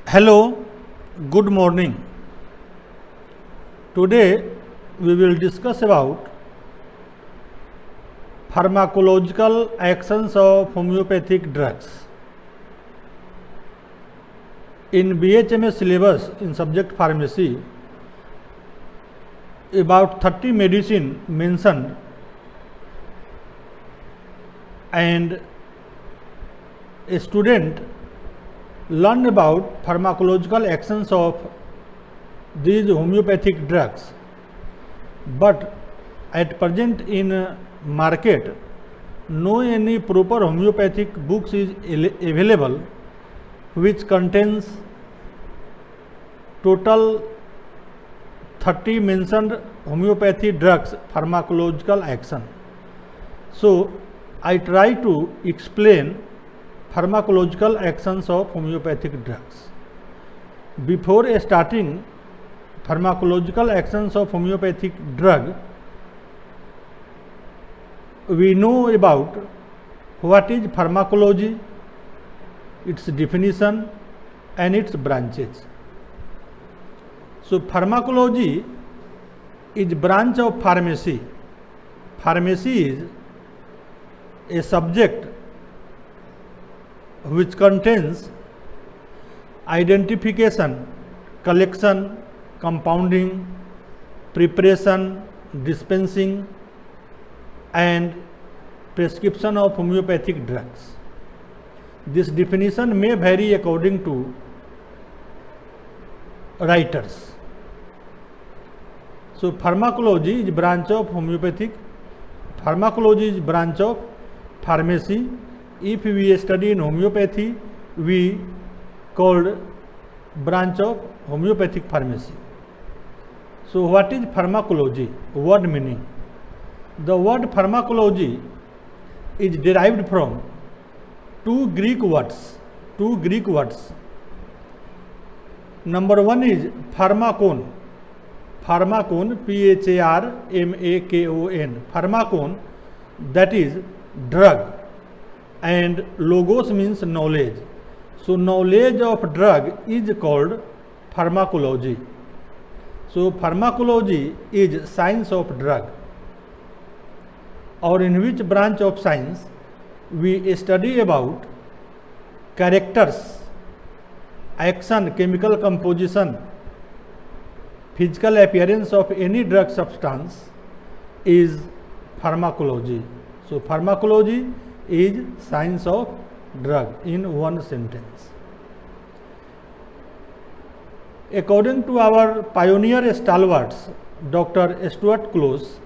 Hello, good morning. Today we will discuss about pharmacological actions of homeopathic drugs. In BHMS syllabus in subject pharmacy, about 30 medicine mentioned, and a student learn about pharmacological actions of these homeopathic drugs, but at present in market no any proper homeopathic books is available which contains total 30 mentioned homeopathy drugs pharmacological action. So I try to explain pharmacological actions of homeopathic drugs. Before starting pharmacological actions of homeopathic drug, we know about what is pharmacology, its definition and its branches. So pharmacology is branch of pharmacy. Pharmacy is a subject which contains identification, collection, compounding, preparation, dispensing and prescription of homeopathic drugs. This definition may vary according to writers. So pharmacology is branch of homeopathic, pharmacology is branch of pharmacy. If we study in homeopathy, we called branch of homeopathic pharmacy. So what is pharmacology? Word meaning. The word pharmacology is derived from two Greek words. Number one is pharmakon. Pharmakon, Pharmakon, pharmakon, that is drug. And logos means knowledge. So knowledge of drug is called pharmacology. So pharmacology is science of drug. Or in which branch of science we study about characters, action, chemical composition, physical appearance of any drug substance is pharmacology. So pharmacology is science of drug in one sentence. According to our pioneer stalwarts, Dr. Stuart Close,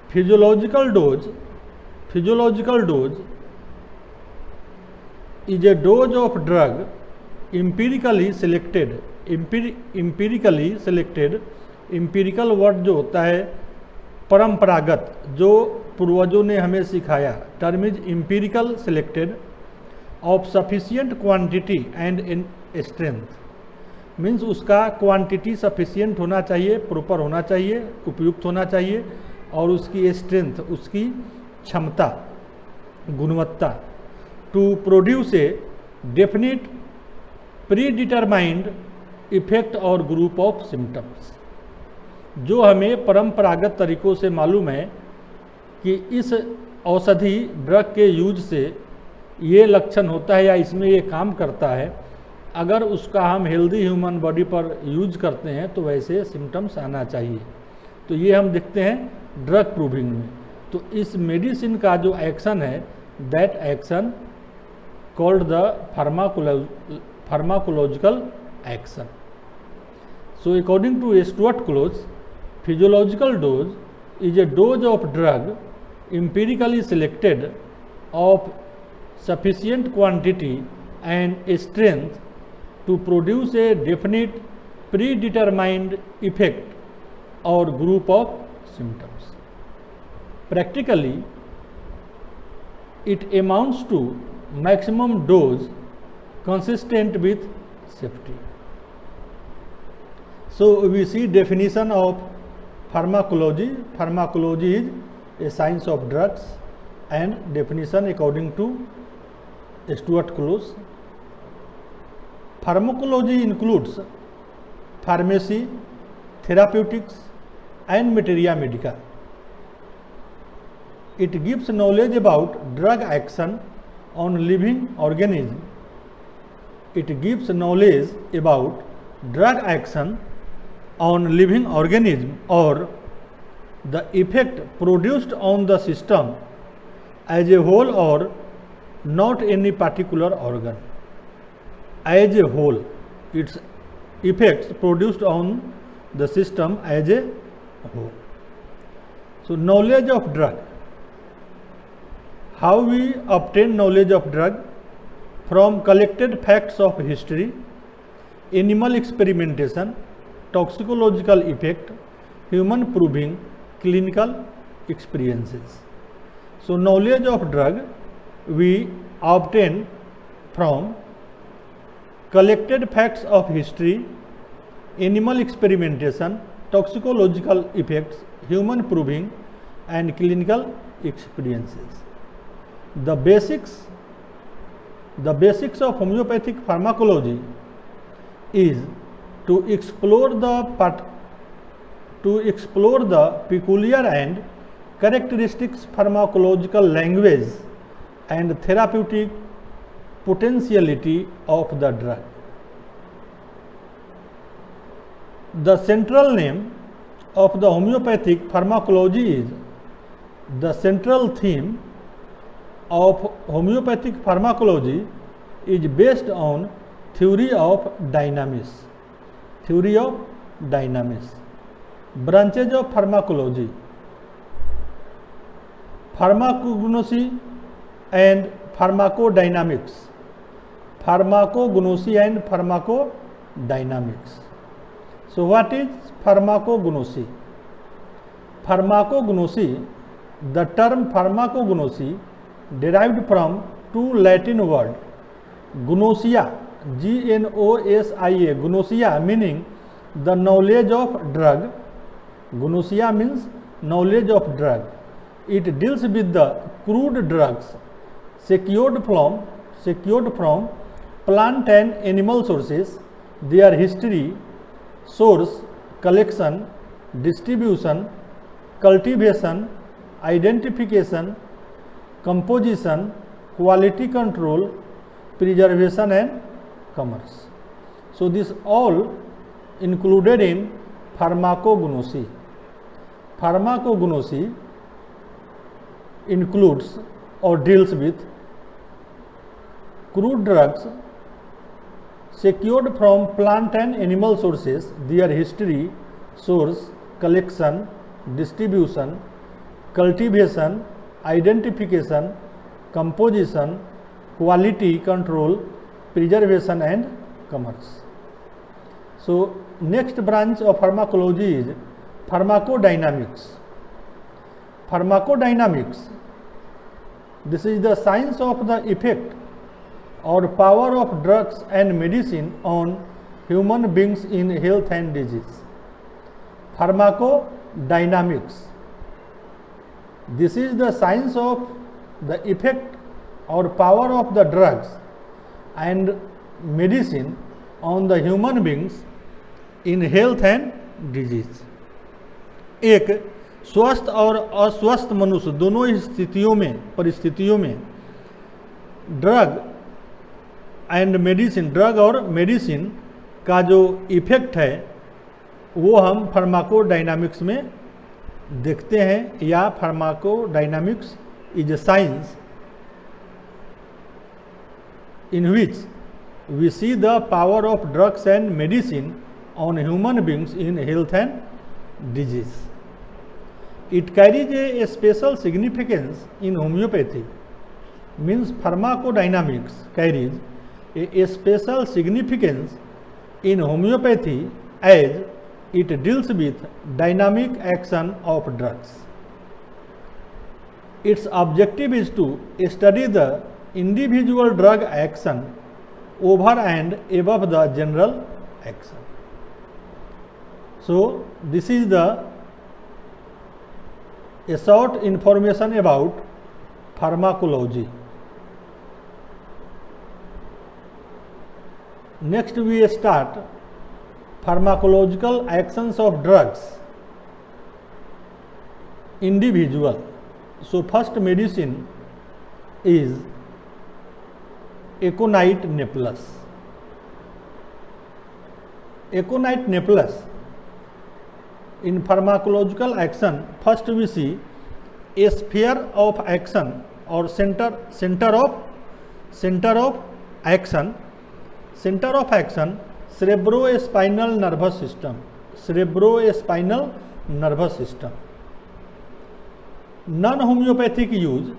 physiological dose is a dose of drug empirically selected. Empirical word जो होता है परंपरागत, जो पूर्वजों ने हमें सिखाया. Term is empirical selected of sufficient quantity and strength. Means उसका क्वांटिटी सफिशिएंट होना चाहिए, प्रॉपर होना चाहिए, उपयुक्त होना चाहिए, और उसकी स्ट्रेंथ, उसकी क्षमता, गुणवत्ता, to produce a definite predetermined effect और ग्रुप ऑफ सिम्टम्स. जो हमें परंपरागत तरीकों से मालूम है कि इस औषधि ड्रग के यूज से ये लक्षण होता है या इसमें ये काम करता है, अगर उसका हम हेल्दी ह्यूमन बॉडी पर यूज करते हैं तो वैसे सिम्टम्स आना चाहिए. तो ये हम देखते हैं ड्रग प्रूविंग में. तो इस मेडिसिन का जो एक्शन है, that action called the pharmacological action. So according to Stuart Close, physiological dose is a dose of drug empirically selected of sufficient quantity and strength to produce a definite predetermined effect or group of symptoms. Practically, it amounts to maximum dose consistent with safety. So we see definition of pharmacology. Pharmacology is a science of drugs, and definition according to Stuart Close. Pharmacology includes pharmacy, therapeutics, and materia medica. It gives knowledge about drug action on living organism. It gives knowledge about drug action on living organism or the effect produced on the system as a whole or not any particular organ. As a whole, its effects produced on the system as a whole. So, knowledge of drug. How we obtain knowledge of drug? From collected facts of history, animal experimentation, toxicological effect, human proving, clinical experiences. So, knowledge of drug we obtain from collected facts of history, animal experimentation, toxicological effects, human proving, and clinical experiences. The basics of homeopathic pharmacology is to explore the peculiar and characteristics pharmacological language and therapeutic potentiality of the drug. The central name of the homeopathic pharmacology is the central theme of homeopathic pharmacology is based on theory of dynamics. Theory of dynamics. Branches of pharmacology: pharmacognosy and pharmacodynamics. Pharmacognosy and pharmacodynamics. So, what is pharmacognosy? Pharmacognosy, the term pharmacognosy derived from two Latin words, gnosia, Gnosia, gnosia meaning the knowledge of drug. Gnosia means knowledge of drug. It deals with the crude drugs secured from plant and animal sources, their history, source, collection, distribution, cultivation, identification, composition, quality control, preservation and commerce. So, this all included in pharmacognosy. Pharmacognosy includes or deals with crude drugs secured from plant and animal sources, their history, source, collection, distribution, cultivation, identification, composition, quality control, preservation and commerce. So, next branch of pharmacology is pharmacodynamics. Pharmacodynamics, this is the science of the effect or power of drugs and medicine on human beings in health and disease. Pharmacodynamics, this is the science of the effect or power of the drugs and medicine on the human beings in health and disease. एक स्वस्थ और अस्वस्थ मनुष्य दोनों ही परिस्थितियों में drug and medicine, drug और medicine का जो इफेक्ट है वो हम फार्माकोडायनामिक्स में देखते हैं, या pharmacodynamics is a science in which we see the power of drugs and medicine on human beings in health and disease. It carries a special significance in homeopathy, means pharmacodynamics carries a special significance in homeopathy as it deals with dynamic action of drugs. Its objective is to study the individual drug action over and above the general action. So, this is a short information about pharmacology. Next we start pharmacological actions of drugs. Individual. So first medicine is aconite neplus. Aconite neplus. In pharmacological action, first we see a sphere of action or center of action, cerebrospinal nervous system. Cerebrospinal nervous system. Non-homeopathic use,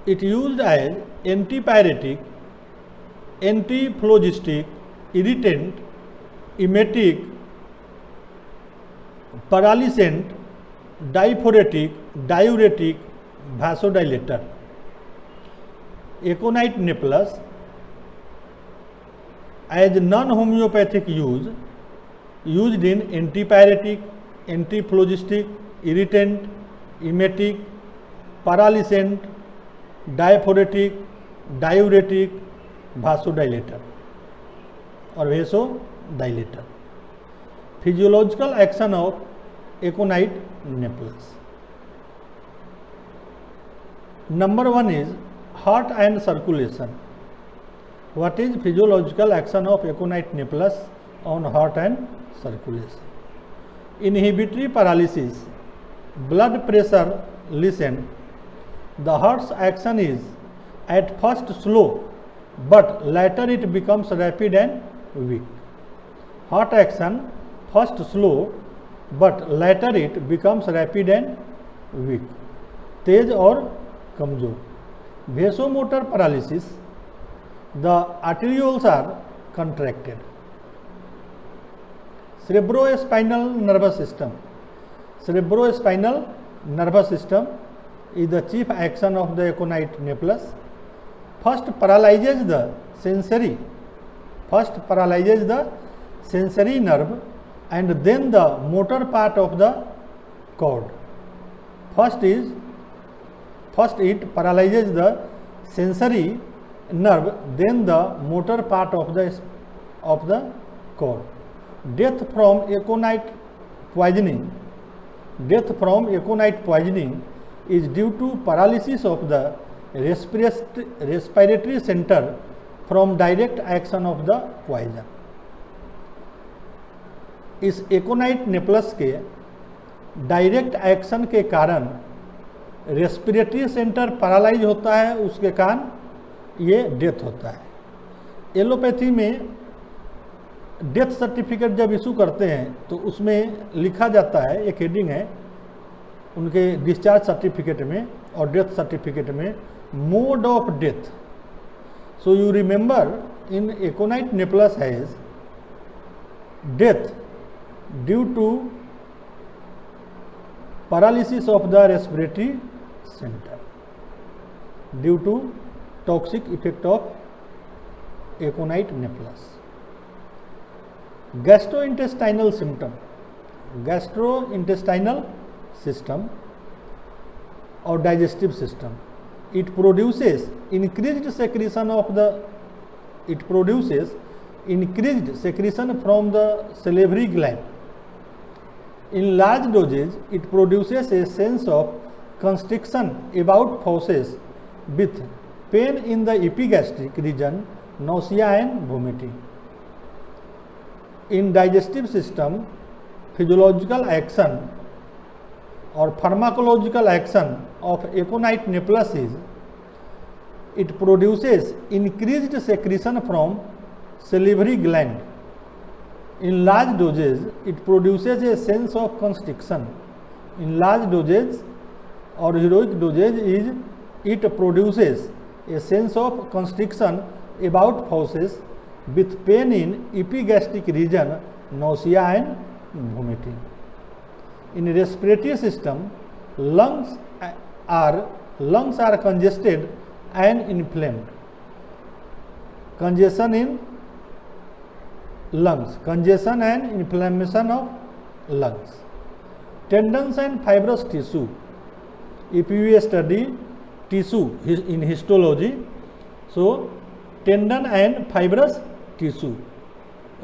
it used as antipyretic, antiphlogistic, irritant, emetic, paralysant, diphoretic, diuretic, vasodilator. Aconite neplus as non-homeopathic use, used in antipyretic, antiphlogistic, irritant, emetic, paralysant, diphoretic, diuretic, vasodilator or vasodilator. Physiological action of aconite neplus. Number 1 is heart and circulation. What is physiological action of aconite neplus on heart and circulation? Inhibitory paralysis, blood pressure lesion. The heart's action is at first slow, but later it becomes rapid and weak. Heart action first slow, but later it becomes rapid and weak. तेज और कमजोर. Vasomotor paralysis, the arterioles are contracted. Cerebrospinal nervous system. Cerebrospinal nervous system is the chief action of the aconite neplus. First paralyzes the sensory nerve and then the motor part of the cord. First it paralyzes the sensory nerve, then the motor part of the cord. Death from aconite poisoning is due to paralysis of the respiratory center from direct action of the poison. इस एकोनाइट नेप्लस के direct action के कारण respiratory centre paralyse होता है, उसके कारण ये death होता है. एलोपैथी में डेथ सर्टिफिकेट जब इशू करते हैं तो उसमें लिखा जाता है, एक हेडिंग है उनके डिस्चार्ज सर्टिफिकेट में और डेथ सर्टिफिकेट में, mode of death. So you remember in aconite napellus has death due to paralysis of the respiratory center due to toxic effect of aconite neplus. Gastrointestinal system or digestive system, it produces increased secretion from the salivary gland. In large doses, it produces a sense of constriction about fauces with pain in the epigastric region, nausea and vomiting. In digestive system, physiological action or pharmacological action of aconite neplus is it produces increased secretion from salivary gland. In large doses, it produces a sense of constriction. In large doses or heroic dosage it produces a sense of constriction about fauces with pain in epigastric region, nausea and vomiting. In respiratory system, lungs are congested and inflamed. Congestion in lungs, congestion and inflammation of lungs. Tendons and fibrous tissue. If you study tissue in histology, so tendon and fibrous tissue.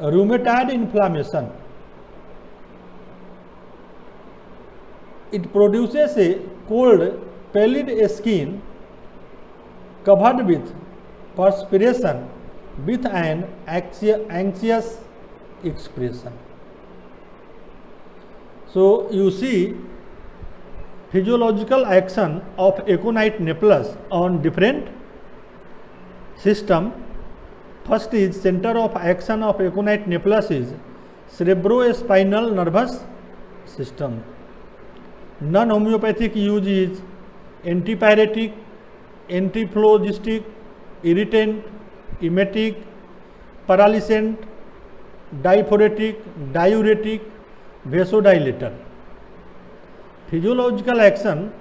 Rheumatoid inflammation. It produces a cold, pallid skin covered with perspiration with an anxious expression. So you see physiological action of aconite nephilus on different system. First is center of action of aconite nephilus is cerebrospinal nervous system. Non-homeopathic use is antipyretic, antiphlogistic, irritant, emetic, paralysant, diphoretic, diuretic, vasodilator. Physiological action,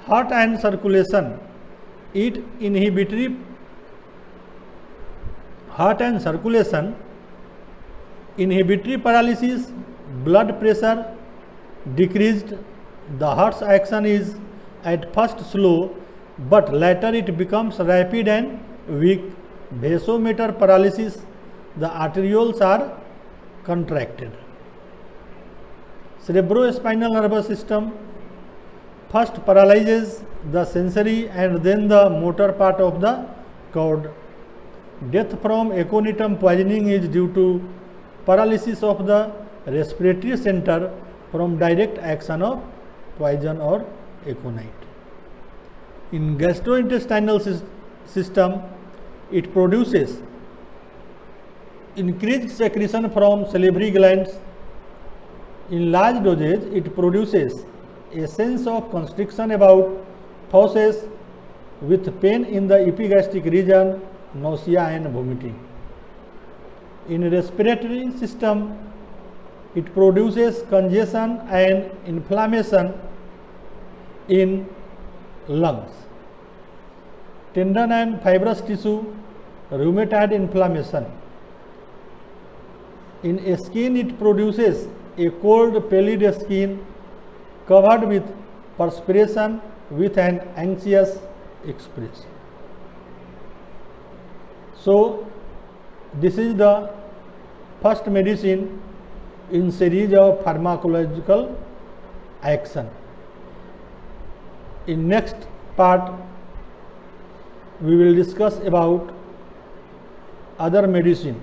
heart and circulation. It inhibitory heart and circulation, inhibitory paralysis, blood pressure decreased. The heart's action is at first slow, but later it becomes rapid and weak. Vasomotor paralysis, the arterioles are contracted. Cerebrospinal nervous system first paralyzes the sensory and then the motor part of the cord. Death from aconitum poisoning is due to paralysis of the respiratory center from direct action of poison or aconite. In gastrointestinal system, it produces increased secretion from salivary glands. In large dosage, it produces a sense of constriction about fauces with pain in the epigastric region, nausea and vomiting. In respiratory system, it produces congestion and inflammation in lungs. Tendon and fibrous tissue, rheumatoid inflammation. In skin, it produces a cold, pallid skin covered with perspiration with an anxious expression. So, this is the first medicine in series of pharmacological action. In next part, we will discuss about other medicine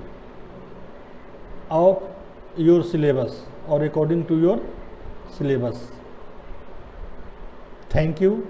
of your syllabus or according to your syllabus. Thank you.